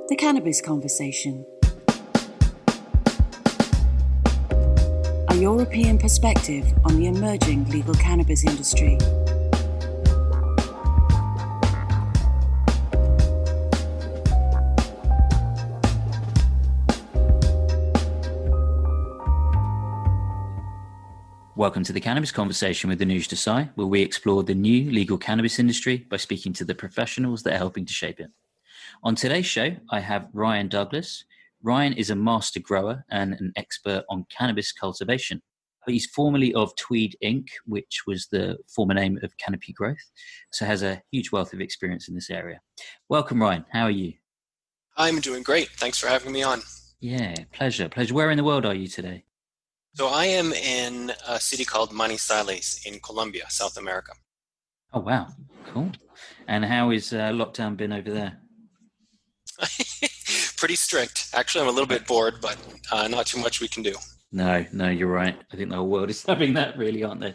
The Cannabis Conversation. A European perspective on the emerging legal cannabis industry. Welcome to the Cannabis Conversation with Anuj Desai, where we explore the new legal cannabis industry by speaking to the professionals that are helping to shape it. On today's show, I have Ryan Douglas. Ryan is a master grower and an expert on cannabis cultivation. He's formerly of Tweed Inc., which was the former name of Canopy Growth, so has a huge wealth of experience in this area. Welcome, Ryan. How are you? I'm doing great. Thanks for having me on. Yeah, pleasure. Where in the world are you today? So I am in a city called Manizales in Colombia, South America. Oh, wow. Cool. And how has lockdown been over there? Pretty strict. Actually, I'm a little bit bored, but not too much we can do. No, you're right. I think the whole world is having that, really, aren't they?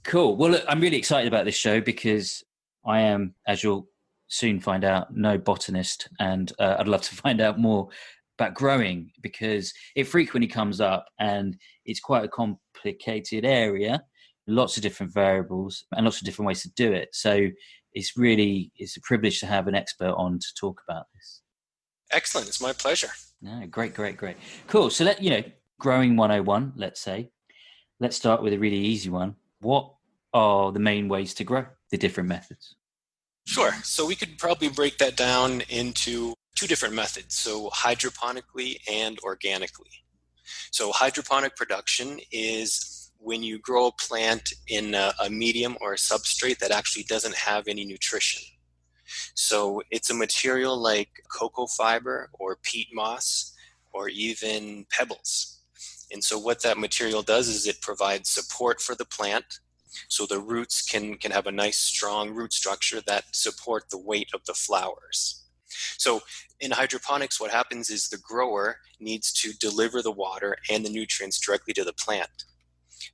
Cool. Well, look, I'm really excited about this show because I am, as you'll soon find out, no botanist, and I'd love to find out more about growing because it frequently comes up and it's quite a complicated area, lots of different variables and lots of different ways to do it. So it's a privilege to have an expert on to talk about this. Excellent. It's my pleasure. No, great. Cool. So growing 101, let's say. Let's start with a really easy one. What are the main ways to grow, the different methods? Sure. So we could probably break that down into two different methods, so hydroponically and organically. So hydroponic production is when you grow a plant in a medium or a substrate that actually doesn't have any nutrition. So it's a material like cocoa fiber or peat moss or even pebbles. And so what that material does is it provides support for the plant. So the roots can have a nice strong root structure that support the weight of the flowers. So in hydroponics, what happens is the grower needs to deliver the water and the nutrients directly to the plant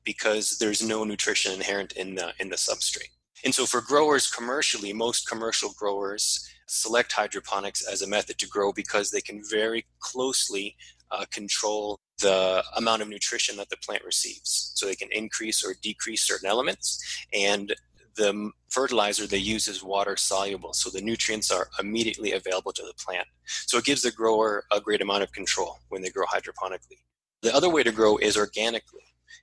because there's no nutrition inherent in the substrate. And so for growers commercially, most commercial growers select hydroponics as a method to grow because they can very closely control the amount of nutrition that the plant receives. So they can increase or decrease certain elements, and the fertilizer they use is water soluble, so the nutrients are immediately available to the plant. So it gives the grower a great amount of control when they grow hydroponically. The other way to grow is organically.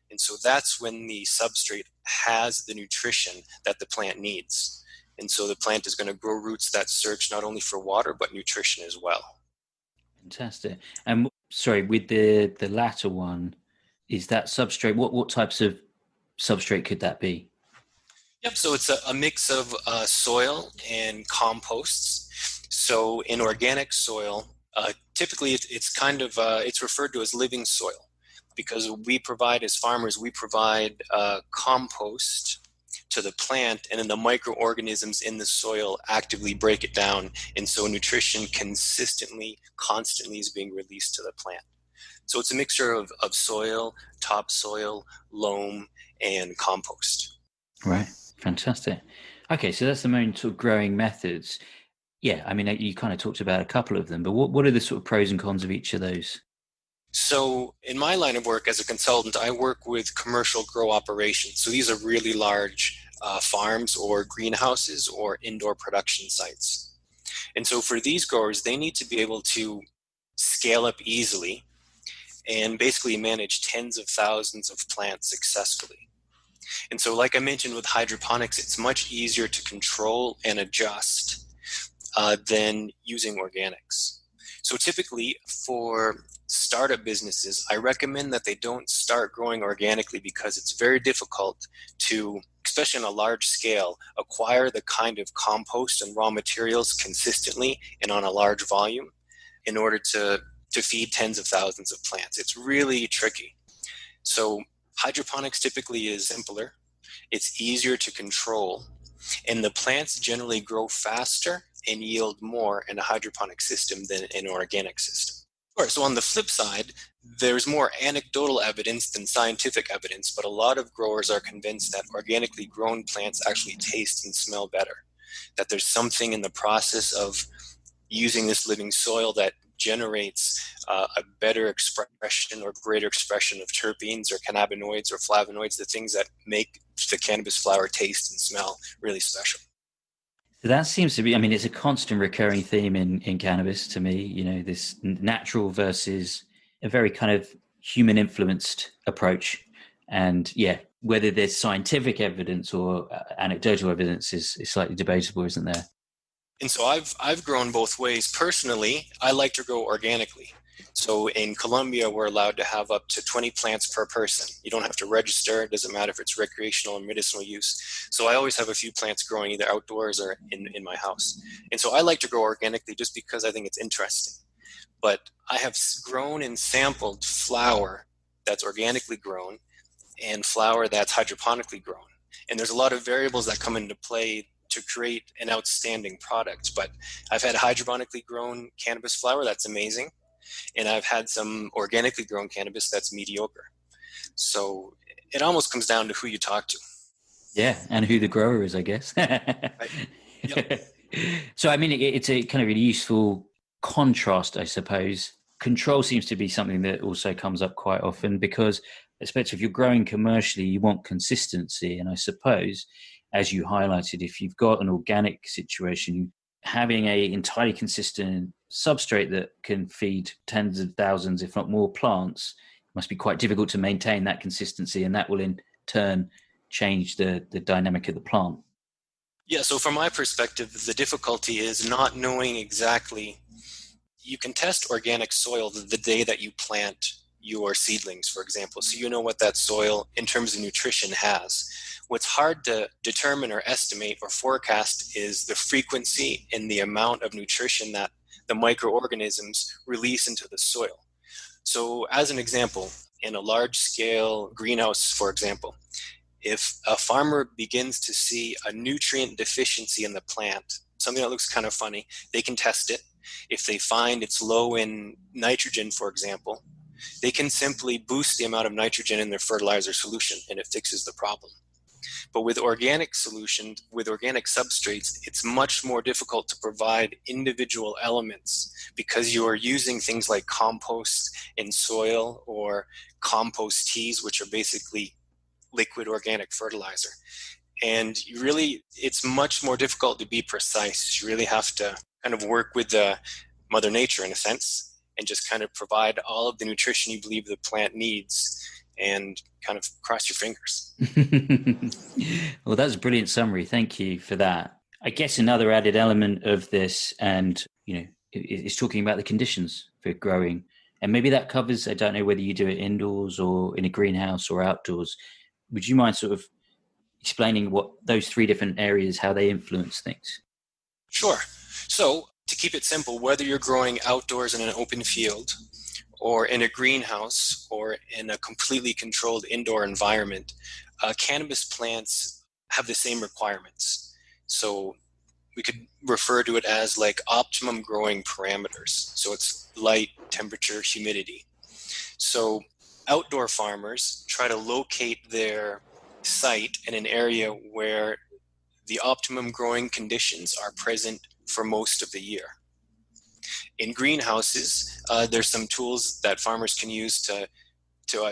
And so that's when the substrate has the nutrition that the plant needs. And so the plant is going to grow roots that search not only for water, but nutrition as well. Fantastic. And sorry, with the latter one, is that substrate, what types of substrate could that be? Yep, so it's a mix of soil and composts. So in organic soil, typically it's referred to as living soil because as farmers, we provide compost to the plant, and then the microorganisms in the soil actively break it down, and so nutrition constantly is being released to the plant. So it's a mixture of soil, topsoil, loam, and compost. Right. Fantastic. Okay, so that's the main sort of growing methods. Yeah, I mean, you kind of talked about a couple of them, but what are the sort of pros and cons of each of those? So in my line of work as a consultant, I work with commercial grow operations. So these are really large farms or greenhouses or indoor production sites. And so for these growers, they need to be able to scale up easily and basically manage tens of thousands of plants successfully. And so like I mentioned with hydroponics, it's much easier to control and adjust than using organics. So typically for startup businesses, I recommend that they don't start growing organically because it's very difficult to, especially on a large scale, acquire the kind of compost and raw materials consistently and on a large volume in order to feed tens of thousands of plants. It's really tricky. So hydroponics typically is simpler, it's easier to control, and the plants generally grow faster and yield more in a hydroponic system than in an organic system. So on the flip side, there's more anecdotal evidence than scientific evidence, but a lot of growers are convinced that organically grown plants actually taste and smell better, that there's something in the process of using this living soil that generates a better expression or greater expression of terpenes or cannabinoids or flavonoids, the things that make the cannabis flower taste and smell really special. So that seems to be, I mean, it's a constant recurring theme in cannabis to me, you know, this natural versus a very kind of human influenced approach. And yeah, whether there's scientific evidence or anecdotal evidence is slightly debatable, isn't there? And so I've grown both ways. Personally, I like to grow organically. So in Colombia, we're allowed to have up to 20 plants per person. You don't have to register. It doesn't matter if it's recreational or medicinal use. So I always have a few plants growing either outdoors or in my house. And so I like to grow organically just because I think it's interesting. But I have grown and sampled flower that's organically grown and flower that's hydroponically grown. And there's a lot of variables that come into play to create an outstanding product. But I've had hydroponically grown cannabis flower that's amazing, and I've had some organically grown cannabis that's mediocre. So it almost comes down to who you talk to. Yeah, and who the grower is, I guess. Right. Yep. So, I mean, it's a kind of a useful contrast, I suppose. Control seems to be something that also comes up quite often because, especially if you're growing commercially, you want consistency. And I suppose, as you highlighted, if you've got an organic situation, having a entirely consistent substrate that can feed tens of thousands, if not more, plants must be quite difficult to maintain that consistency, and that will in turn change the dynamic of the plant. Yeah, so from my perspective, the difficulty is not knowing exactly. You can test organic soil the day that you plant your seedlings, for example, so you know what that soil in terms of nutrition has. What's hard to determine or estimate or forecast is the frequency and the amount of nutrition that the microorganisms release into the soil. So as an example, in a large-scale greenhouse, for example, if a farmer begins to see a nutrient deficiency in the plant, something that looks kind of funny, they can test it. If they find it's low in nitrogen, for example, they can simply boost the amount of nitrogen in their fertilizer solution and it fixes the problem. But with organic solutions, with organic substrates, it's much more difficult to provide individual elements because you are using things like compost in soil or compost teas, which are basically liquid organic fertilizer. And it's much more difficult to be precise. You really have to kind of work with the Mother Nature in a sense and just kind of provide all of the nutrition you believe the plant needs and kind of cross your fingers. Well, that's a brilliant summary. Thank you for that. I guess another added element of this, and is talking about the conditions for growing. And maybe that covers, I don't know whether you do it indoors or in a greenhouse or outdoors. Would you mind sort of explaining what those three different areas, how they influence things? Sure. So to keep it simple, whether you're growing outdoors in an open field or in a greenhouse or in a completely controlled indoor environment, cannabis plants have the same requirements. So we could refer to it as like optimum growing parameters. So it's light, temperature, humidity. So outdoor farmers try to locate their site in an area where the optimum growing conditions are present for most of the year. In greenhouses, there's some tools that farmers can use to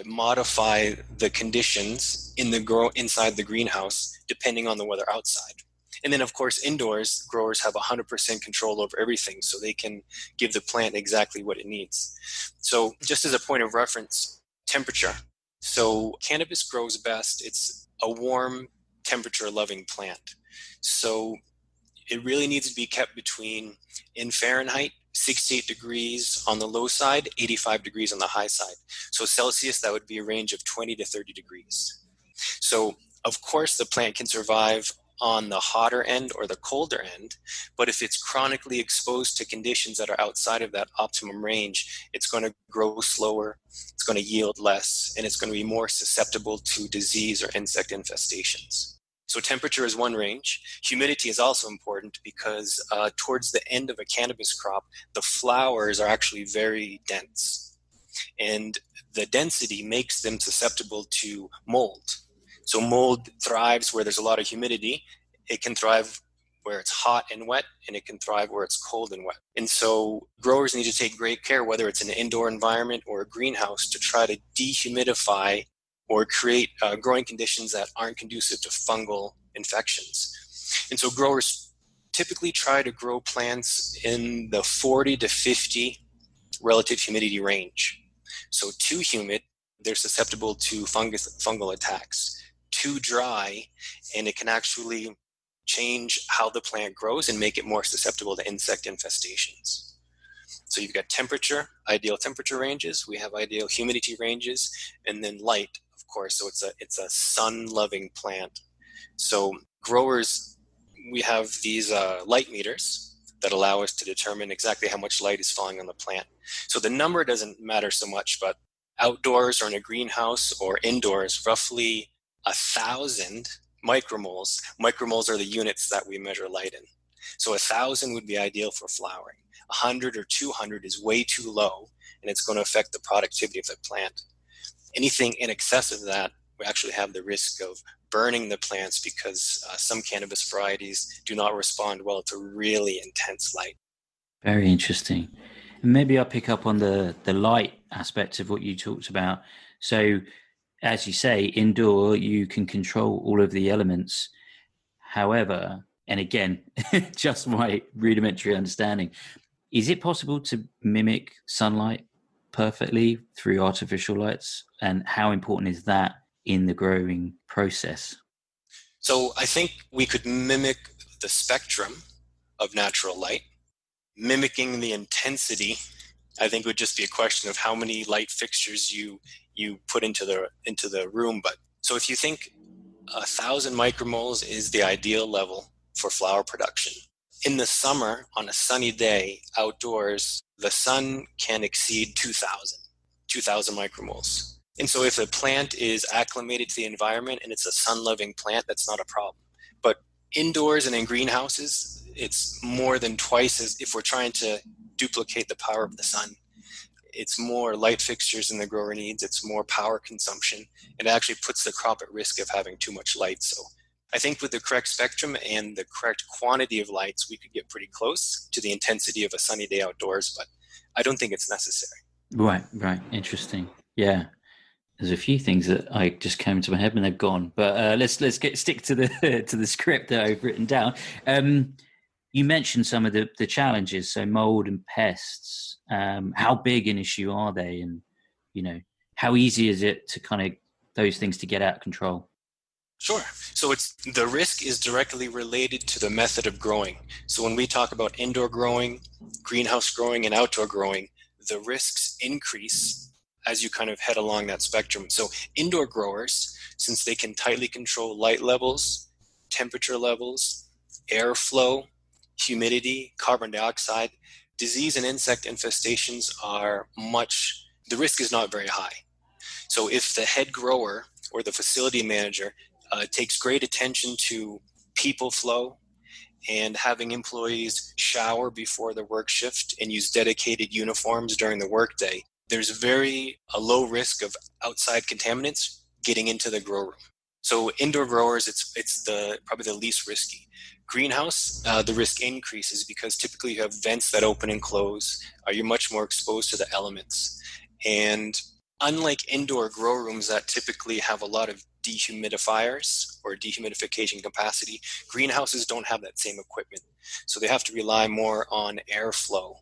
modify the conditions inside the greenhouse depending on the weather outside. And then, of course, indoors, growers have 100% control over everything, so they can give the plant exactly what it needs. So just as a point of reference, temperature. So cannabis grows best. It's a warm, temperature-loving plant. So it really needs to be kept between, in Fahrenheit, 68 degrees on the low side, 85 degrees on the high side. So Celsius, that would be a range of 20 to 30 degrees. So, of course, the plant can survive on the hotter end or the colder end, but if it's chronically exposed to conditions that are outside of that optimum range, it's going to grow slower, it's going to yield less, and it's going to be more susceptible to disease or insect infestations. So temperature is one range. Humidity is also important because towards the end of a cannabis crop, the flowers are actually very dense. And the density makes them susceptible to mold. So mold thrives where there's a lot of humidity. It can thrive where it's hot and wet, and it can thrive where it's cold and wet. And so growers need to take great care, whether it's an indoor environment or a greenhouse, to try to dehumidify or create growing conditions that aren't conducive to fungal infections. And so growers typically try to grow plants in the 40 to 50 relative humidity range. So too humid, they're susceptible to fungal attacks. Too dry, and it can actually change how the plant grows and make it more susceptible to insect infestations. So you've got temperature, ideal temperature ranges, we have ideal humidity ranges, and then light, of course. So it's a sun-loving plant. So growers, we have these light meters that allow us to determine exactly how much light is falling on the plant. So the number doesn't matter so much, but outdoors or in a greenhouse or indoors, roughly 1,000 micromoles. Micromoles are the units that we measure light in. So 1,000 would be ideal for flowering. 100 or 200 is way too low, and it's going to affect the productivity of the plant. Anything in excess of that, we actually have the risk of burning the plants because some cannabis varieties do not respond well to really intense light. Very interesting. And maybe I'll pick up on the light aspect of what you talked about. So, as you say, indoor, you can control all of the elements. However, and again, just my rudimentary understanding, is it possible to mimic sunlight perfectly through artificial lights? And how important is that in the growing process? So I think we could mimic the spectrum of natural light. Mimicking the intensity, I think, would just be a question of how many light fixtures you put into the room. But so if you think 1,000 micromoles is the ideal level for flower production. In the summer, on a sunny day outdoors, the sun can exceed 2,000 micromoles. And so if a plant is acclimated to the environment and it's a sun-loving plant, that's not a problem. But indoors and in greenhouses, it's more than twice as if we're trying to duplicate the power of the sun. It's more light fixtures than the grower needs. It's more power consumption. It actually puts the crop at risk of having too much light. So I think with the correct spectrum and the correct quantity of lights, we could get pretty close to the intensity of a sunny day outdoors, but I don't think it's necessary. Right. Interesting. Yeah. There's a few things that I just came to my head and they've gone, but let's stick to the script that I've written down. You mentioned some of the challenges, so mold and pests. How big an issue are they, and how easy is it to kind of those things to get out of control? Sure. So the risk is directly related to the method of growing. So when we talk about indoor growing, greenhouse growing, and outdoor growing, the risks increase as you kind of head along that spectrum. So indoor growers, since they can tightly control light levels, temperature levels, airflow, humidity, carbon dioxide, disease and insect infestations the risk is not very high. So if the head grower or the facility manager takes great attention to people flow and having employees shower before the work shift and use dedicated uniforms during the workday, there's a low risk of outside contaminants getting into the grow room. So indoor growers, it's probably the least risky. Greenhouse, the risk increases because typically you have vents that open and close. You're much more exposed to the elements. And unlike indoor grow rooms that typically have a lot of dehumidifiers or dehumidification capacity, greenhouses don't have that same equipment. So they have to rely more on airflow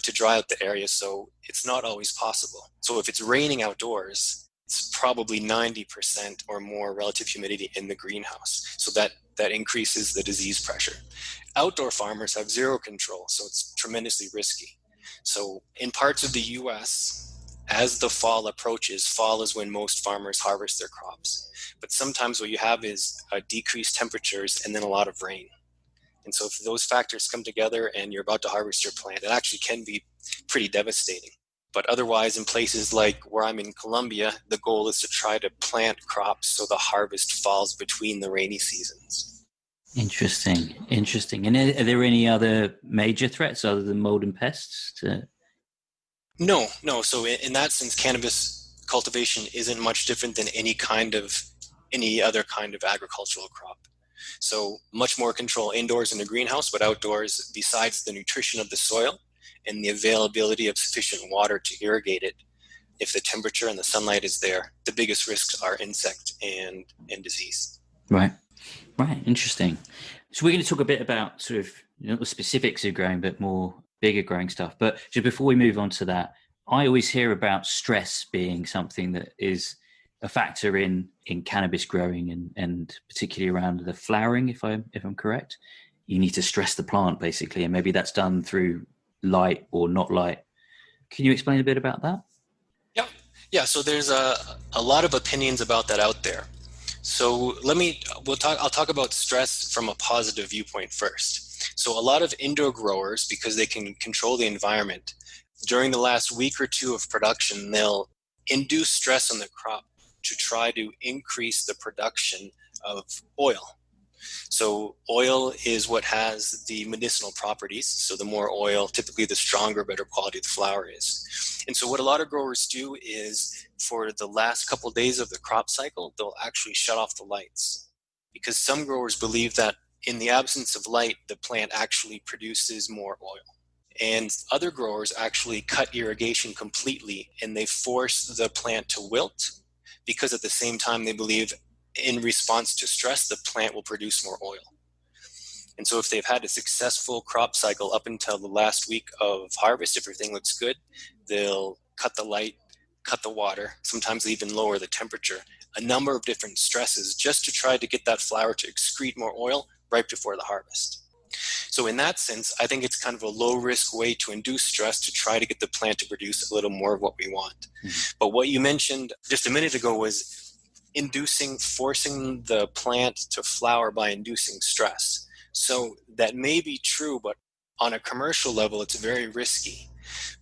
to dry out the area. So it's not always possible. So if it's raining outdoors, it's probably 90% or more relative humidity in the greenhouse. So that increases the disease pressure. Outdoor farmers have zero control, so it's tremendously risky. So in parts of the US, as the fall approaches, fall is when most farmers harvest their crops. But sometimes what you have is decreased temperatures and then a lot of rain. And so if those factors come together and you're about to harvest your plant, it actually can be pretty devastating. But otherwise, in places like where I'm in Colombia, the goal is to try to plant crops so the harvest falls between the rainy seasons. Interesting. And are there any other major threats other than mold and pests? No. So in that sense, cannabis cultivation isn't much different than any other kind of agricultural crop. So much more control indoors in the greenhouse, but outdoors, besides the nutrition of the soil and the availability of sufficient water to irrigate it, if the temperature and the sunlight is there, the biggest risks are insect and disease. Right. Interesting. So we're going to talk a bit about sort of the specifics of growing, but more bigger growing stuff. But just before we move on to that, I always hear about stress being something that is a factor in cannabis growing and particularly around the flowering, if I'm correct. You need to stress the plant basically, and maybe that's done through light or not light. Can you explain a bit about that? Yeah. So there's a lot of opinions about that out there. So I'll talk about stress from a positive viewpoint first. So a lot of indoor growers, because they can control the environment, during the last week or two of production, they'll induce stress on the crop to try to increase the production of oil. So oil is what has the medicinal properties. So the more oil, typically the stronger, better quality the flower is. And so what a lot of growers do is for the last couple of days of the crop cycle, they'll actually shut off the lights, because some growers believe that in the absence of light, the plant actually produces more oil. And other growers actually cut irrigation completely, and they force the plant to wilt, because at the same time they believe in response to stress, the plant will produce more oil. And so if they've had a successful crop cycle up until the last week of harvest, if everything looks good, they'll cut the light, cut the water, sometimes they even lower the temperature, a number of different stresses just to try to get that flower to excrete more oil right before the harvest. So in that sense, I think it's kind of a low risk way to induce stress to try to get the plant to produce a little more of what we want. Mm-hmm. But what you mentioned just a minute ago was forcing the plant to flower by inducing stress. So that may be true, but on a commercial level, it's very risky,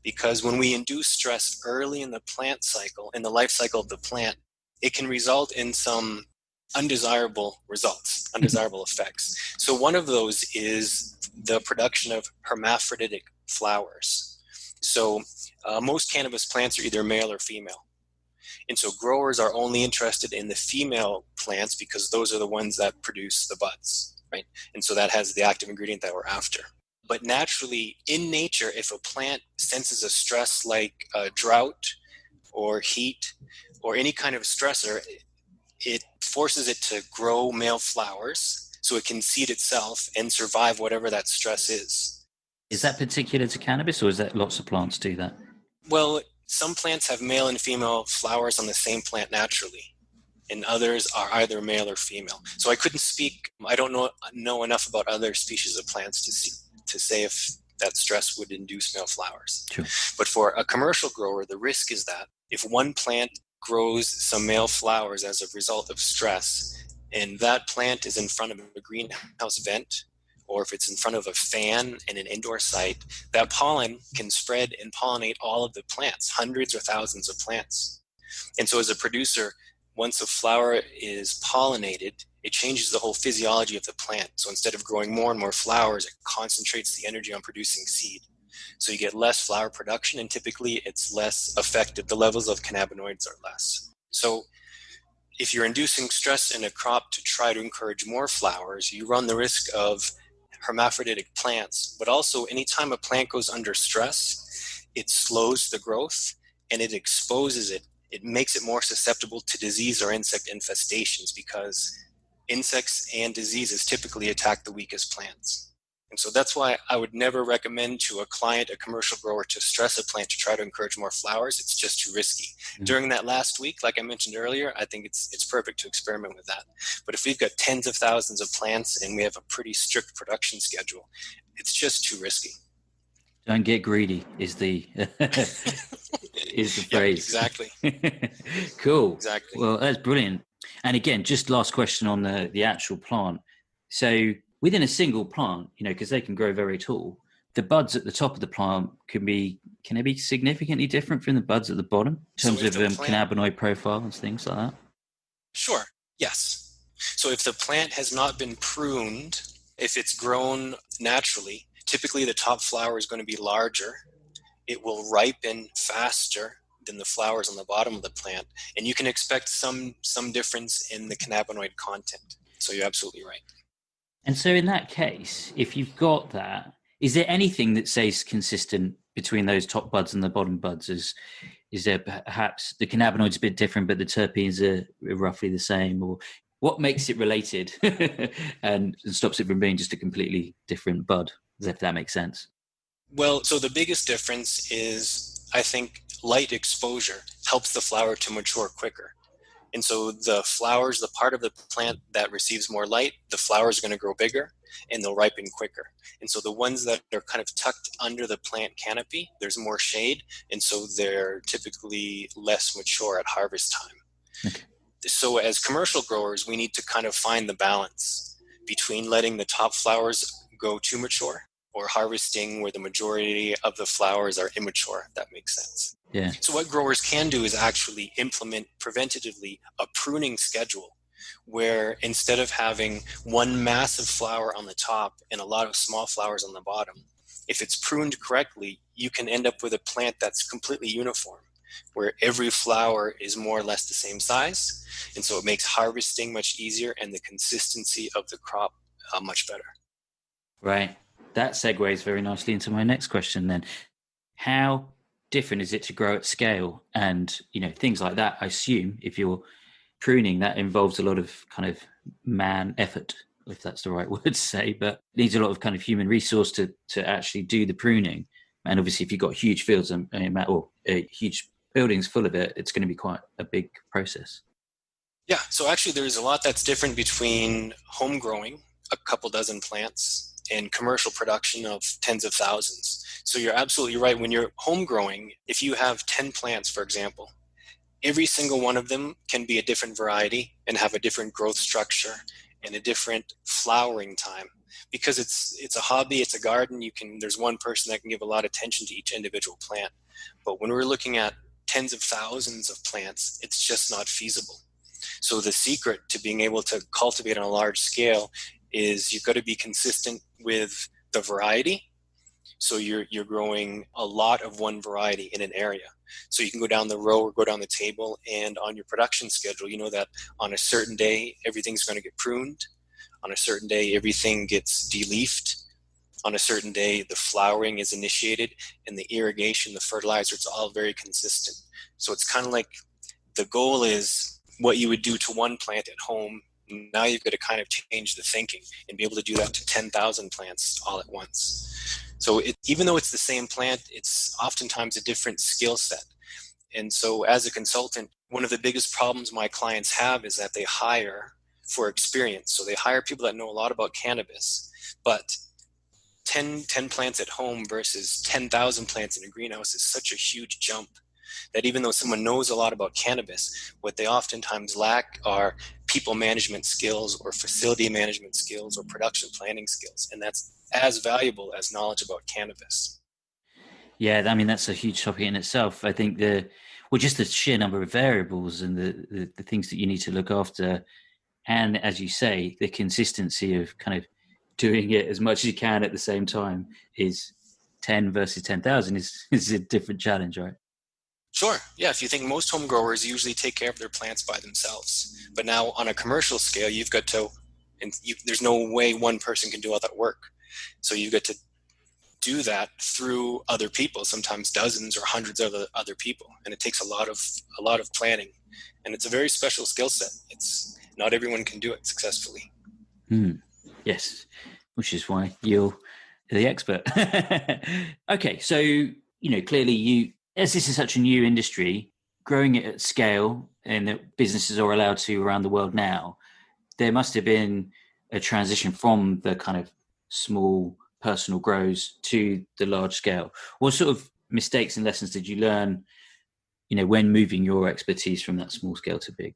because when we induce stress early in the plant cycle, in the life cycle of the plant, it can result in some undesirable results, undesirable effects. So one of those is the production of hermaphroditic flowers. So most cannabis plants are either male or female. And so growers are only interested in the female plants because those are the ones that produce the buds, right? And so that has the active ingredient that we're after. But naturally, in nature, if a plant senses a stress like drought or heat or any kind of stressor, it forces it to grow male flowers so it can seed itself and survive whatever that stress is. Is that particular to cannabis, or is that lots of plants do that? Well, some plants have male and female flowers on the same plant naturally, and others are either male or female. So I couldn't speak, I don't know enough about other species of plants to say if that stress would induce male flowers. Sure. But for a commercial grower, the risk is that if one plant grows some male flowers as a result of stress, and that plant is in front of a greenhouse vent, or if it's in front of a fan in an indoor site, that pollen can spread and pollinate all of the plants, hundreds or thousands of plants. And so as a producer, once a flower is pollinated, it changes the whole physiology of the plant. So instead of growing more and more flowers, it concentrates the energy on producing seed. So you get less flower production, and typically it's less effective. The levels of cannabinoids are less. So if you're inducing stress in a crop to try to encourage more flowers, you run the risk of hermaphroditic plants. But also, anytime a plant goes under stress, it slows the growth and it exposes it. It makes it more susceptible to disease or insect infestations, because insects and diseases typically attack the weakest plants. And so that's why I would never recommend to a client, a commercial grower, to stress a plant to try to encourage more flowers. It's just too risky. Mm-hmm. During that last week, like I mentioned earlier, I think it's perfect to experiment with that. But if we've got tens of thousands of plants and we have a pretty strict production schedule, it's just too risky. Don't get greedy is the is the phrase. Yeah, exactly. Cool. Exactly. Well, that's brilliant. And again, just last question on the actual plant. So within a single plant, because they can grow very tall, the buds at the top of the plant can they be significantly different from the buds at the bottom in terms of cannabinoid profile and things like that? Sure. Yes. So if the plant has not been pruned, if it's grown naturally, typically the top flower is going to be larger. It will ripen faster than the flowers on the bottom of the plant, and you can expect some difference in the cannabinoid content. So you're absolutely right. And so in that case, if you've got that, is there anything that stays consistent between those top buds and the bottom buds? Is there perhaps the cannabinoids a bit different, but the terpenes are roughly the same? Or what makes it related and stops it from being just a completely different bud, if that makes sense? Well, so the biggest difference is, I think, light exposure helps the flower to mature quicker. And so the flowers, the part of the plant that receives more light, the flowers are going to grow bigger and they'll ripen quicker. And so the ones that are kind of tucked under the plant canopy, there's more shade. And so they're typically less mature at harvest time. Okay. So as commercial growers, we need to kind of find the balance between letting the top flowers go to mature or harvesting where the majority of the flowers are immature, if that makes sense. Yeah. So what growers can do is actually implement preventatively a pruning schedule where instead of having one massive flower on the top and a lot of small flowers on the bottom, if it's pruned correctly, you can end up with a plant that's completely uniform, where every flower is more or less the same size. And so it makes harvesting much easier and the consistency of the crop much better. Right. That segues very nicely into my next question then. How different is it to grow at scale? And, things like that, I assume, if you're pruning, that involves a lot of kind of man effort, if that's the right word to say, but needs a lot of kind of human resource to actually do the pruning. And obviously, if you've got huge fields or huge buildings full of it, it's going to be quite a big process. Yeah, so actually there's a lot that's different between home growing, a couple dozen plants, and commercial production of tens of thousands. So you're absolutely right. When you're home growing, if you have 10 plants, for example, every single one of them can be a different variety and have a different growth structure and a different flowering time. Because it's a hobby, it's a garden, there's one person that can give a lot of attention to each individual plant. But when we're looking at tens of thousands of plants, it's just not feasible. So the secret to being able to cultivate on a large scale is you've got to be consistent with the variety. So you're growing a lot of one variety in an area. So you can go down the row or go down the table, and on your production schedule, you know that on a certain day, everything's going to get pruned. On a certain day, everything gets de-leafed. On a certain day, the flowering is initiated, and the irrigation, the fertilizer, it's all very consistent. So it's kind of like the goal is what you would do to one plant at home. Now you've got to kind of change the thinking and be able to do that to 10,000 plants all at once. So even though it's the same plant, it's oftentimes a different skill set. And so as a consultant, one of the biggest problems my clients have is that they hire for experience. So they hire people that know a lot about cannabis, but 10 plants at home versus 10,000 plants in a greenhouse is such a huge jump that even though someone knows a lot about cannabis, what they oftentimes lack are people management skills or facility management skills or production planning skills. And that's as valuable as knowledge about cannabis. Yeah, I mean, that's a huge topic in itself. I think just the sheer number of variables and the things that you need to look after. And as you say, the consistency of kind of doing it as much as you can at the same time is 10 versus 10,000 is a different challenge, right? Sure. Yeah. If you think most home growers usually take care of their plants by themselves, but now on a commercial scale, there's no way one person can do all that work. So you've got to do that through other people, sometimes dozens or hundreds of other people. And it takes a lot of planning, and it's a very special skill set. It's not everyone can do it successfully. Yes. Which is why you're the expert. Okay. So, clearly as this is such a new industry, growing it at scale and that businesses are allowed to around the world now, there must have been a transition from the kind of small personal grows to the large scale. What sort of mistakes and lessons did you learn, when moving your expertise from that small scale to big?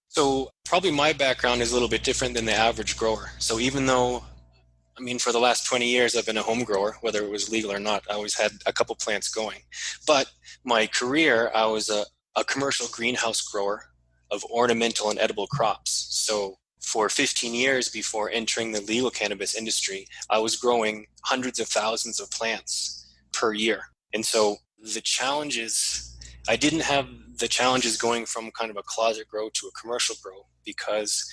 So probably my background is a little bit different than the average grower. So even though, for the last 20 years, I've been a home grower, whether it was legal or not, I always had a couple plants going. But my career, I was a commercial greenhouse grower of ornamental and edible crops. So for 15 years before entering the legal cannabis industry, I was growing hundreds of thousands of plants per year. And so I didn't have the challenges going from kind of a closet grow to a commercial grow, because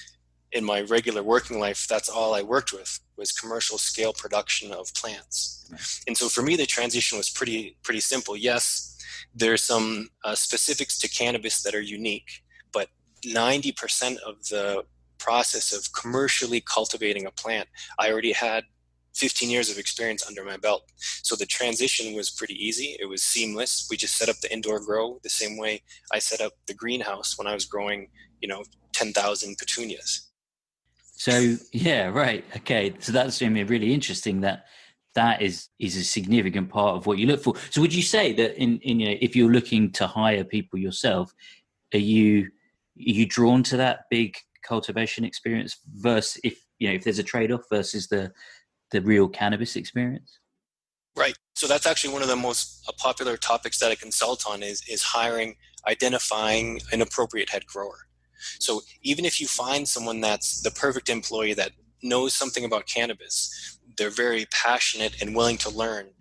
in my regular working life, that's all I worked with, was commercial scale production of plants. Right. And so for me, the transition was pretty simple. Yes, there's some specifics to cannabis that are unique, but 90% of the process of commercially cultivating a plant, I already had 15 years of experience under my belt. So the transition was pretty easy. It was seamless. We just set up the indoor grow the same way I set up the greenhouse when I was growing, 10,000 petunias. So, yeah, right. Okay. So that's really interesting that is a significant part of what you look for. So would you say that in if you're looking to hire people yourself, are you drawn to that big cultivation experience versus if there's a trade-off versus the real cannabis experience? Right. So that's actually one of the most popular topics that I consult on is hiring, identifying an appropriate head grower. So even if you find someone that's the perfect employee that knows something about cannabis, they're very passionate and willing to learn.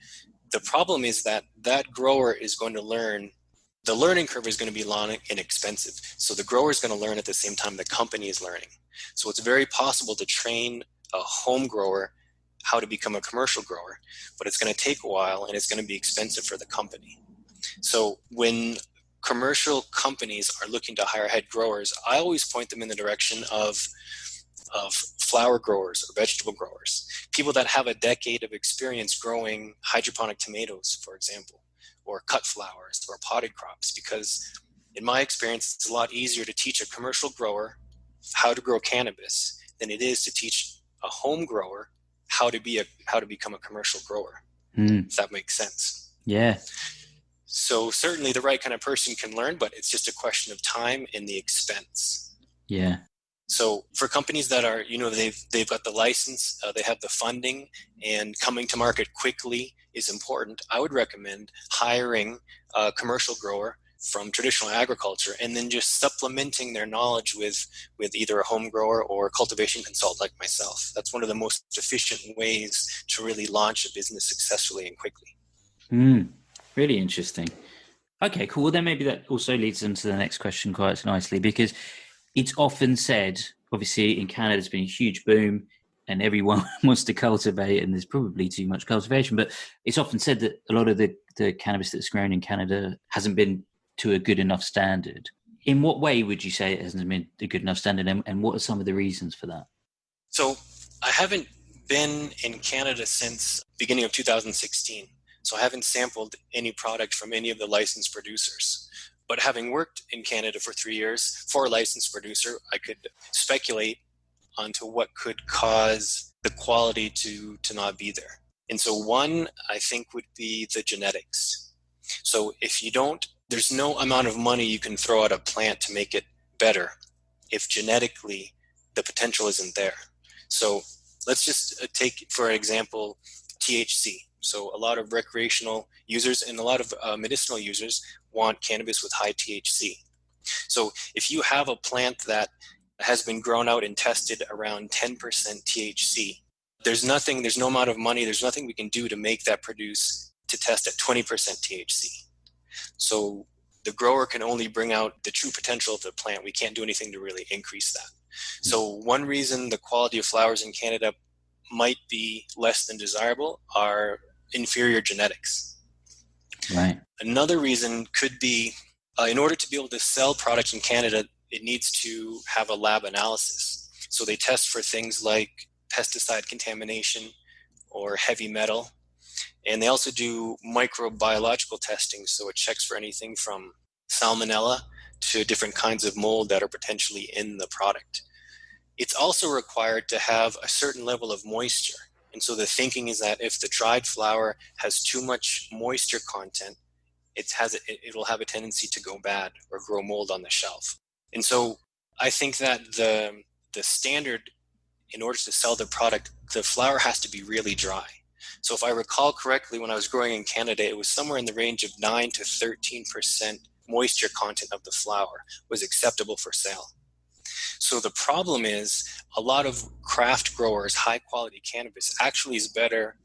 The problem is that grower is going to learn. The learning curve is going to be long and expensive. So the grower is going to learn at the same time the company is learning. So it's very possible to train a home grower how to become a commercial grower, but it's going to take a while and it's going to be expensive for the company. So when commercial companies are looking to hire head growers, I always point them in the direction of flower growers or vegetable growers, people that have a decade of experience growing hydroponic tomatoes, for example, or cut flowers or potted crops, because in my experience, it's a lot easier to teach a commercial grower how to grow cannabis than it is to teach a home grower how to become a commercial grower. If that makes sense. Yeah. So certainly the right kind of person can learn, but it's just a question of time and the expense. Yeah. So for companies that are, they've got the license, they have the funding, and coming to market quickly is important, I would recommend hiring a commercial grower from traditional agriculture and then just supplementing their knowledge with either a home grower or cultivation consultant like myself. That's one of the most efficient ways to really launch a business successfully and quickly. Really interesting. Okay, cool. Well, then maybe that also leads into the next question quite nicely, because it's often said, obviously in Canada, there's been a huge boom and everyone wants to cultivate and there's probably too much cultivation, but it's often said that a lot of the cannabis that's grown in Canada hasn't been to a good enough standard. In what way would you say it hasn't been a good enough standard, and what are some of the reasons for that? So I haven't been in Canada since beginning of 2016. So I haven't sampled any product from any of the licensed producers. But having worked in Canada for 3 years for a licensed producer, I could speculate onto what could cause the quality to not be there. And so one, I think, would be the genetics. So there's no amount of money you can throw at a plant to make it better if genetically the potential isn't there. So let's just take, for example, THC. So a lot of recreational users and a lot of medicinal users want cannabis with high THC. So if you have a plant that has been grown out and tested around 10% THC, there's no amount of money, there's nothing we can do to make that produce to test at 20% THC. So the grower can only bring out the true potential of the plant. We can't do anything to really increase that. So one reason the quality of flowers in Canada might be less than desirable are inferior genetics. Right. Another reason could be in order to be able to sell products in Canada, it needs to have a lab analysis. So they test for things like pesticide contamination or heavy metal. And they also do microbiological testing. So it checks for anything from salmonella to different kinds of mold that are potentially in the product. It's also required to have a certain level of moisture. And so the thinking is that if the dried flower has too much moisture content, it will have a tendency to go bad or grow mold on the shelf. And so I think that the standard, in order to sell the product, the flower has to be really dry. So if I recall correctly, when I was growing in Canada, it was somewhere in the range of 9 to 13% moisture content of the flower was acceptable for sale. So the problem is a lot of craft growers, high quality cannabis actually is better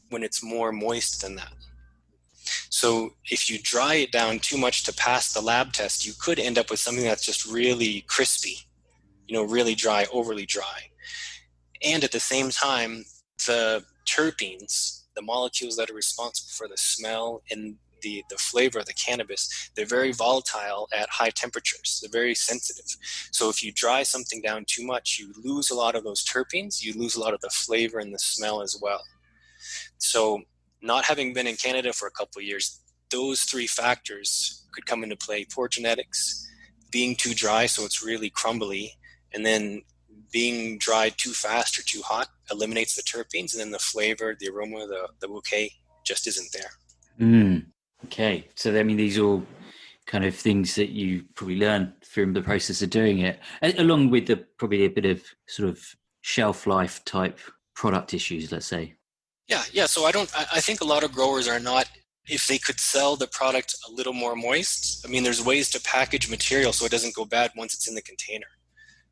when it's more moist than that. So if you dry it down too much to pass the lab test, you could end up with something that's just really crispy, really dry, overly dry. And at the same time, the terpenes, the molecules that are responsible for the smell and the flavor of the cannabis, they're very volatile at high temperatures. They're very sensitive. So if you dry something down too much, you lose a lot of those terpenes, you lose a lot of the flavor and the smell as well. So not having been in Canada for a couple of years, those three factors could come into play. Poor genetics, being too dry so it's really crumbly, and then being dried too fast or too hot eliminates the terpenes, and then the flavor, the aroma, the bouquet just isn't there. Okay. So, I mean, these are all kind of things that you probably learn from the process of doing it, along with probably a bit of sort of shelf life type product issues, let's say. Yeah. So I think a lot of growers are not, if they could sell the product a little more moist. I mean, there's ways to package material so it doesn't go bad once it's in the container.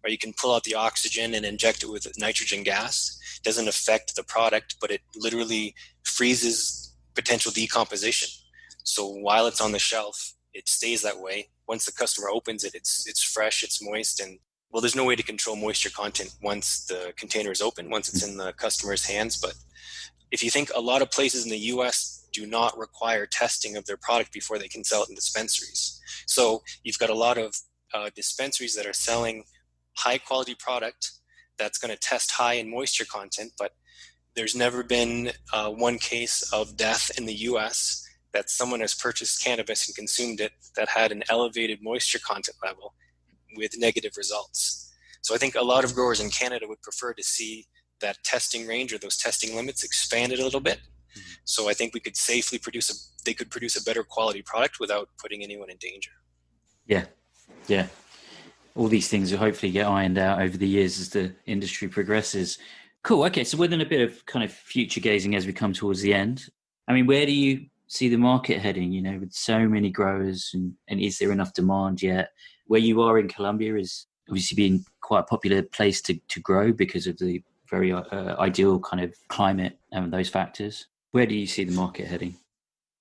Or you can pull out the oxygen and inject it with nitrogen gas. It doesn't affect the product, but it literally freezes potential decomposition. So while it's on the shelf, it stays that way. Once the customer opens it, it's fresh, it's moist, and well, there's no way to control moisture content once the container is open, once it's in the customer's hands. But if you think, a lot of places in the US do not require testing of their product before they can sell it in dispensaries. So you've got a lot of dispensaries that are selling high quality product that's going to test high in moisture content, but there's never been one case of death in the US that someone has purchased cannabis and consumed it that had an elevated moisture content level with negative results. So I think a lot of growers in Canada would prefer to see that testing range or those testing limits expanded a little bit. So I think we could safely they could produce a better quality product without putting anyone in danger. Yeah. All these things will hopefully get ironed out over the years as the industry progresses. Cool. Okay. So within a bit of kind of future gazing as we come towards the end, I mean, where do you see the market heading, with so many growers, and is there enough demand yet? Where you are in Colombia is obviously being quite a popular place to grow because of the very ideal kind of climate and those factors. Where do you see the market heading?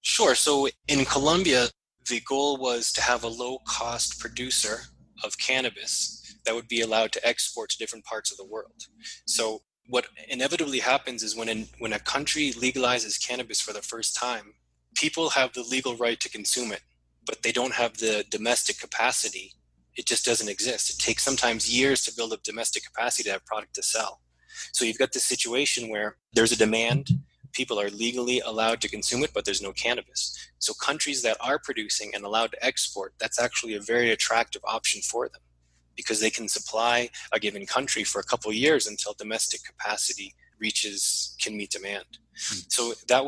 Sure. So in Colombia, the goal was to have a low-cost producer of cannabis that would be allowed to export to different parts of the world. So what inevitably happens is when a country legalizes cannabis for the first time, people have the legal right to consume it, but they don't have the domestic capacity. It just doesn't exist. It takes sometimes years to build up domestic capacity to have product to sell. So you've got this situation where there's a demand, people are legally allowed to consume it, but there's no cannabis. So countries that are producing and allowed to export, that's actually a very attractive option for them because they can supply a given country for a couple of years until domestic capacity can meet demand. So that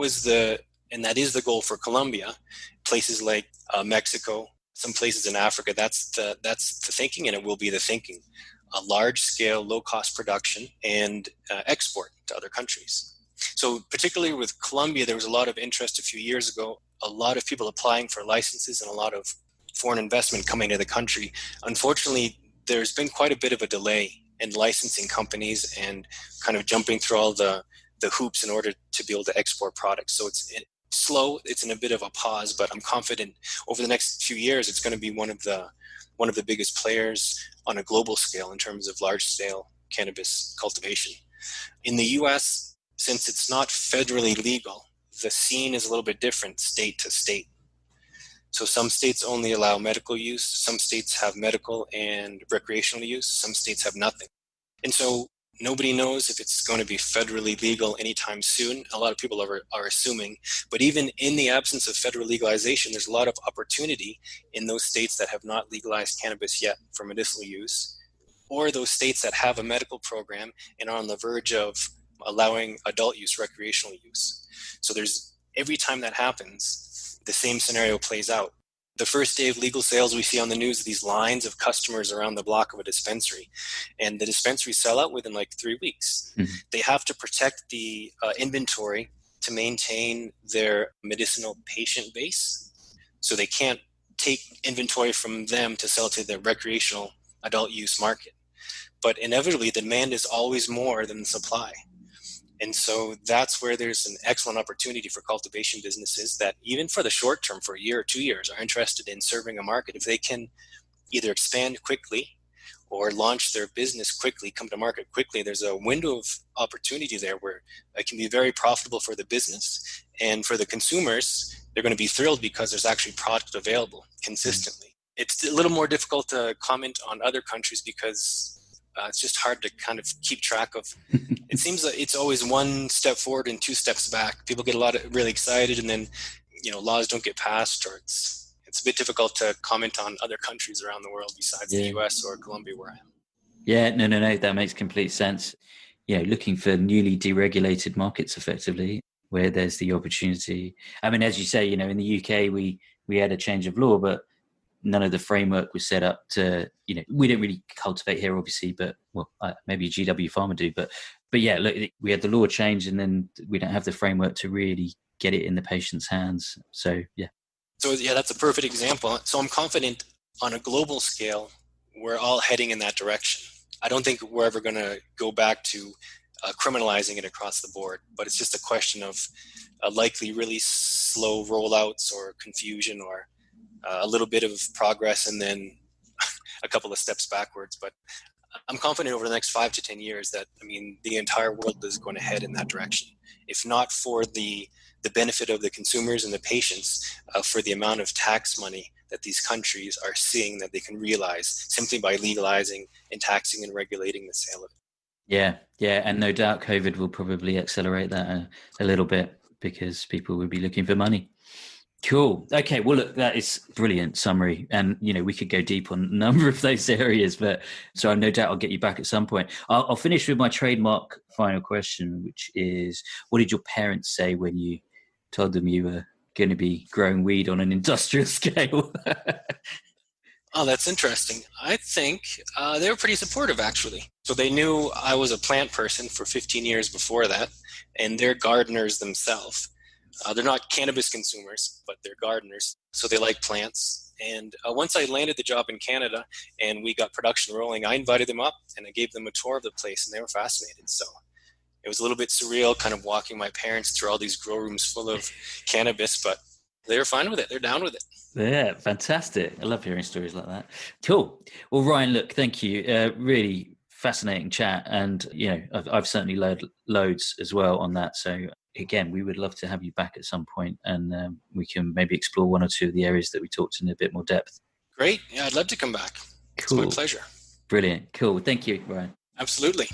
is the goal for Colombia. Places like Mexico, some places in Africa, that's the thinking, and it will be the thinking. A large-scale, low-cost production and export to other countries. So particularly with Colombia, there was a lot of interest a few years ago, a lot of people applying for licenses and a lot of foreign investment coming to the country. Unfortunately, there's been quite a bit of a delay in licensing companies and kind of jumping through all the hoops in order to be able to export products. So it's slow, it's in a bit of a pause, but I'm confident over the next few years, it's going to be one of the biggest players on a global scale in terms of large-scale cannabis cultivation. In the US, since it's not federally legal, the scene is a little bit different state to state. So some states only allow medical use, some states have medical and recreational use, some states have nothing. And so nobody knows if it's going to be federally legal anytime soon. A lot of people are assuming, but even in the absence of federal legalization, there's a lot of opportunity in those states that have not legalized cannabis yet for medicinal use, or those states that have a medical program and are on the verge of allowing adult use, recreational use. So every time that happens, the same scenario plays out. The first day of legal sales, we see on the news these lines of customers around the block of a dispensary, and the dispensaries sell out within like 3 weeks. Mm-hmm. They have to protect the inventory to maintain their medicinal patient base. So they can't take inventory from them to sell to the recreational adult use market. But inevitably, the demand is always more than the supply. And so that's where there's an excellent opportunity for cultivation businesses that even for the short term, for a year or 2 years, are interested in serving a market. If they can either expand quickly or launch their business quickly, come to market quickly, there's a window of opportunity there where it can be very profitable for the business. And for the consumers, they're going to be thrilled because there's actually product available consistently. It's a little more difficult to comment on other countries because it's just hard to kind of keep track of. It seems that it's always one step forward and two steps back. People get really excited, and then laws don't get passed, or it's a bit difficult to comment on other countries around the world besides the US or Colombia where I am. Yeah, no, that makes complete sense. Looking for newly deregulated markets effectively, where there's the opportunity. I mean, as you say, in the UK, we had a change of law, but none of the framework was set up to, we don't really cultivate here, obviously, but maybe a GW farmer do. But yeah, look, we had the law change, and then we don't have the framework to really get it in the patient's hands. So, yeah. So, yeah, that's a perfect example. So I'm confident on a global scale, we're all heading in that direction. I don't think we're ever going to go back to criminalizing it across the board, but it's just a question of likely really slow rollouts or confusion, or a little bit of progress and then a couple of steps backwards. But I'm confident over the next 5 to 10 years that, the entire world is going to head in that direction. If not for the benefit of the consumers and the patients, for the amount of tax money that these countries are seeing that they can realize simply by legalizing and taxing and regulating the sale of it. Yeah. And no doubt COVID will probably accelerate that a little bit, because people will be looking for money. Cool. Okay. Well, look, that is brilliant summary. And, we could go deep on a number of those areas, but so no doubt I'll get you back at some point. I'll finish with my trademark final question, which is, what did your parents say when you told them you were going to be growing weed on an industrial scale? Oh, that's interesting. I think they were pretty supportive, actually. So they knew I was a plant person for 15 years before that, and they're gardeners themselves. They're not cannabis consumers, but they're gardeners. So they like plants. And once I landed the job in Canada and we got production rolling, I invited them up and I gave them a tour of the place, and they were fascinated. So it was a little bit surreal kind of walking my parents through all these grow rooms full of cannabis, but they were fine with it. They're down with it. Yeah, fantastic. I love hearing stories like that. Cool. Well, Ryan, look, thank you. Really fascinating chat. And, I've certainly learned loads as well on that. So again, we would love to have you back at some point, and we can maybe explore one or two of the areas that we talked in a bit more depth. Great. Yeah, I'd love to come back. Cool. It's my pleasure. Brilliant. Cool. Thank you, Ryan. Absolutely.